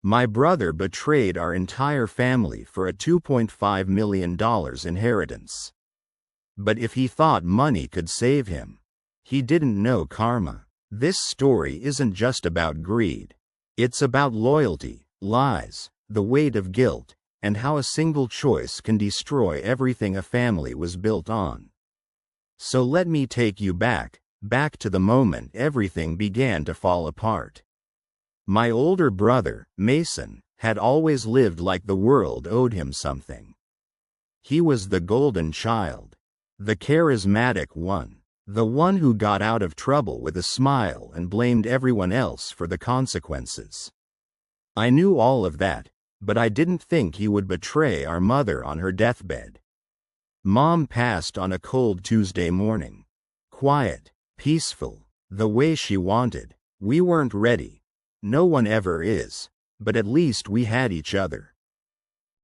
My brother betrayed our entire family for a $2.5 million inheritance. But if he thought money could save him, he didn't know karma. This story isn't just about greed. It's about loyalty, lies, the weight of guilt, and how a single choice can destroy everything a family was built on. So let me take you back to the moment everything began to fall apart. My older brother, Mason, had always lived like the world owed him something. He was the golden child, the charismatic one, the one who got out of trouble with a smile and blamed everyone else for the consequences. I knew all of that, but I didn't think he would betray our mother on her deathbed. Mom passed on a cold Tuesday morning. Quiet, peaceful, the way she wanted. We weren't ready. No one ever is, but at least we had each other.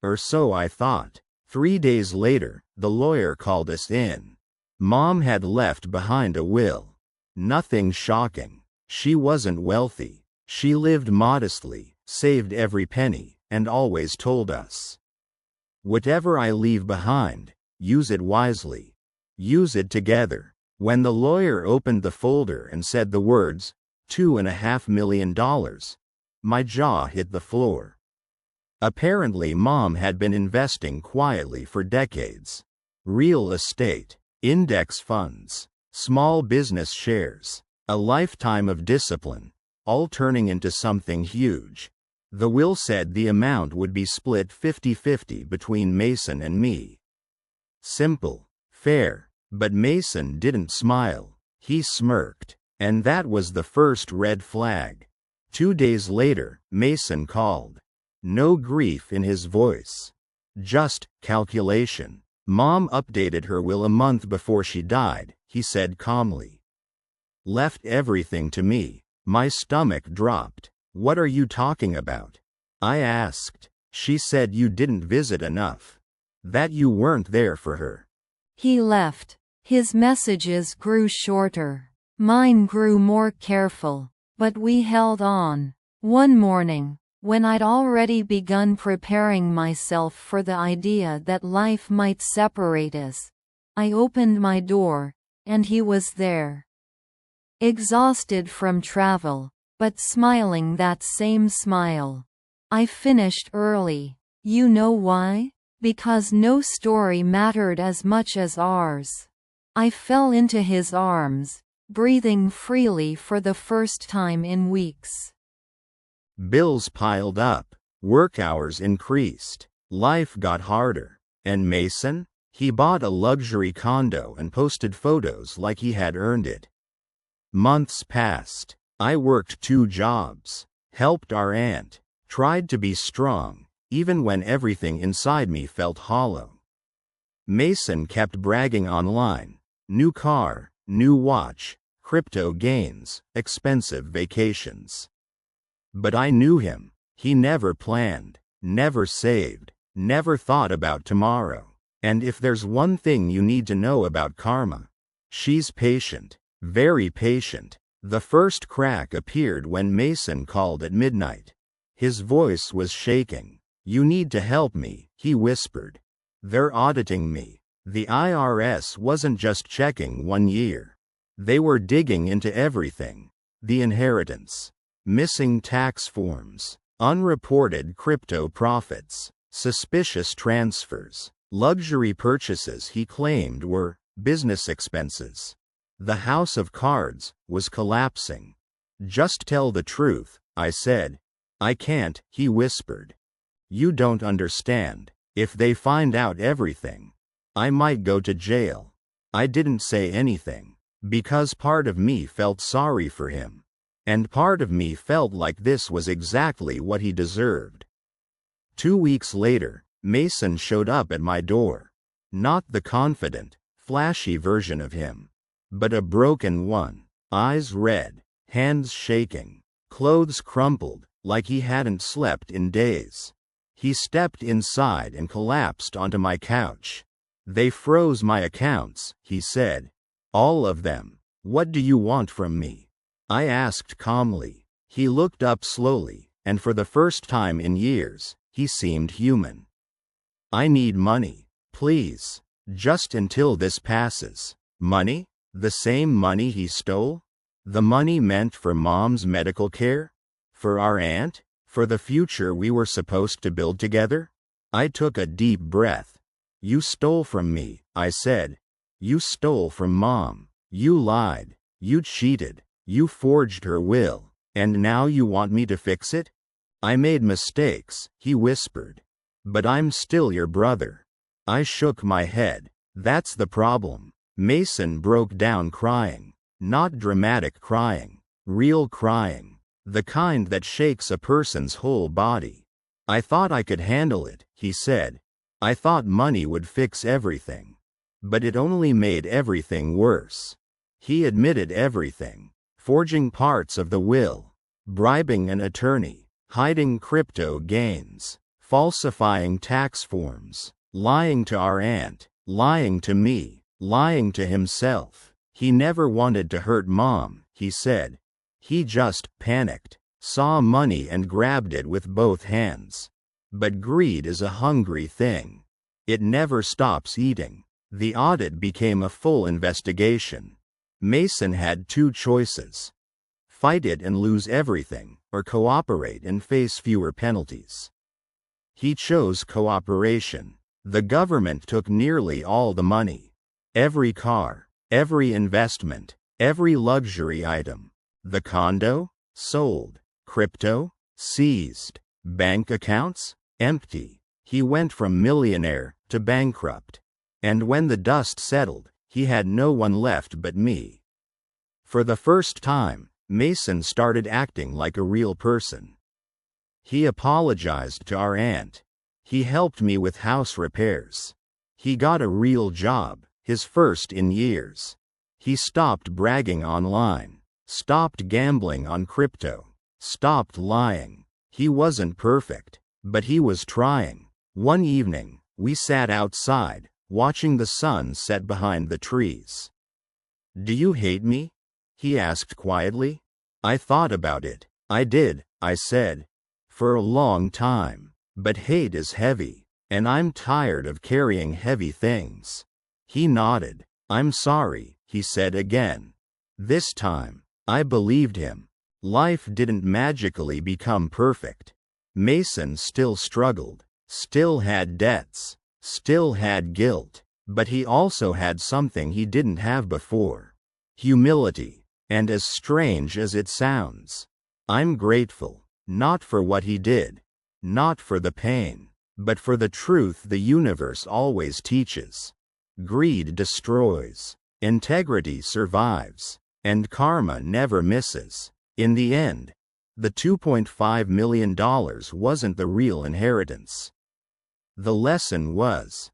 Or so I thought. 3 days later, the lawyer called us in. Mom had left behind a will. Nothing shocking. She wasn't wealthy. She lived modestly, saved every penny, and always told us, "Whatever I leave behind, use it wisely. Use it together." When the lawyer opened the folder and said the words, $2.5 million, my jaw hit the floor. Apparently Mom had been investing quietly for decades. Real estate, index funds, small business shares, a lifetime of discipline, all turning into something huge. The will said the amount would be split 50-50 between Mason and me. Simple, fair, but Mason didn't smile. He smirked, and that was the first red flag. 2 days later, Mason called. No grief in his voice. Just calculation. Mom updated her will a month before she died, he said calmly. Left everything to me. My stomach dropped. What are you talking about? I asked. She said you didn't visit enough. That you weren't there for her. He left. His messages grew shorter. Mine grew more careful. But we held on. One morning, when I'd already begun preparing myself for the idea that life might separate us, I opened my door, and he was there. Exhausted from travel, but smiling that same smile. I finished early. You know why? Because no story mattered as much as ours. I fell into his arms, breathing freely for the first time in weeks. Bills piled up, work hours increased, life got harder. And Mason? He bought a luxury condo and posted photos like he had earned it. Months passed. I worked 2 jobs, helped our aunt, tried to be strong, even when everything inside me felt hollow. Mason kept bragging online. New car, new watch, crypto gains, expensive vacations. But I knew him. He never planned, never saved, never thought about tomorrow. And if there's one thing you need to know about karma, she's patient, very patient. The first crack appeared when Mason called at midnight. His voice was shaking. You need to help me, he whispered. They're auditing me. The IRS wasn't just checking 1 year. They were digging into everything. The inheritance, missing tax forms, unreported crypto profits, suspicious transfers, luxury purchases he claimed were business expenses. The house of cards was collapsing. Just tell the truth, I said. I can't, he whispered. You don't understand. If they find out everything, I might go to jail. I didn't say anything, because part of me felt sorry for him. And part of me felt like this was exactly what he deserved. 2 weeks later, Mason showed up at my door. Not the confident, flashy version of him, but a broken one. Eyes red, hands shaking, clothes crumpled, like he hadn't slept in days. He stepped inside and collapsed onto my couch. They froze my accounts, he said. All of them. What do you want from me? I asked calmly. He looked up slowly, and for the first time in years, he seemed human. I need money, please. Just until this passes. Money? The same money he stole? The money meant for Mom's medical care? For our aunt? For the future we were supposed to build together? I took a deep breath. You stole from me, I said. You stole from Mom. You lied. You cheated. You forged her will. And now you want me to fix it? I made mistakes, he whispered. But I'm still your brother. I shook my head. That's the problem. Mason broke down crying. Not dramatic crying. Real crying. The kind that shakes a person's whole body. I thought I could handle it, he said. I thought money would fix everything. But it only made everything worse. He admitted everything. Forging parts of the will. Bribing an attorney. Hiding crypto gains. Falsifying tax forms. Lying to our aunt. Lying to me. Lying to himself. He never wanted to hurt Mom, he said. He just panicked. Saw money and grabbed it with both hands. But greed is a hungry thing. It never stops eating. The audit became a full investigation. Mason had two choices. Fight it and lose everything, or cooperate and face fewer penalties. He chose cooperation. The government took nearly all the money. Every car, every investment, every luxury item. The condo? Sold. Crypto? Seized. Bank accounts? Empty. He went from millionaire to bankrupt. And when the dust settled, he had no one left but me. For the first time, Mason started acting like a real person. He apologized to our aunt. He helped me with house repairs. He got a real job, his first in years. He stopped bragging online. Stopped gambling on crypto. Stopped lying. He wasn't perfect, but he was trying. One evening, we sat outside, watching the sun set behind the trees. Do you hate me? He asked quietly. I thought about it. I did, I said. For a long time. But hate is heavy, and I'm tired of carrying heavy things. He nodded. I'm sorry, he said again. This time, I believed him. Life didn't magically become perfect. Mason still struggled, still had debts, still had guilt, but he also had something he didn't have before. Humility. And as strange as it sounds, I'm grateful, not for what he did, not for the pain, but for the truth the universe always teaches. Greed destroys, integrity survives, and karma never misses. In the end, the $2.5 million wasn't the real inheritance. The lesson was,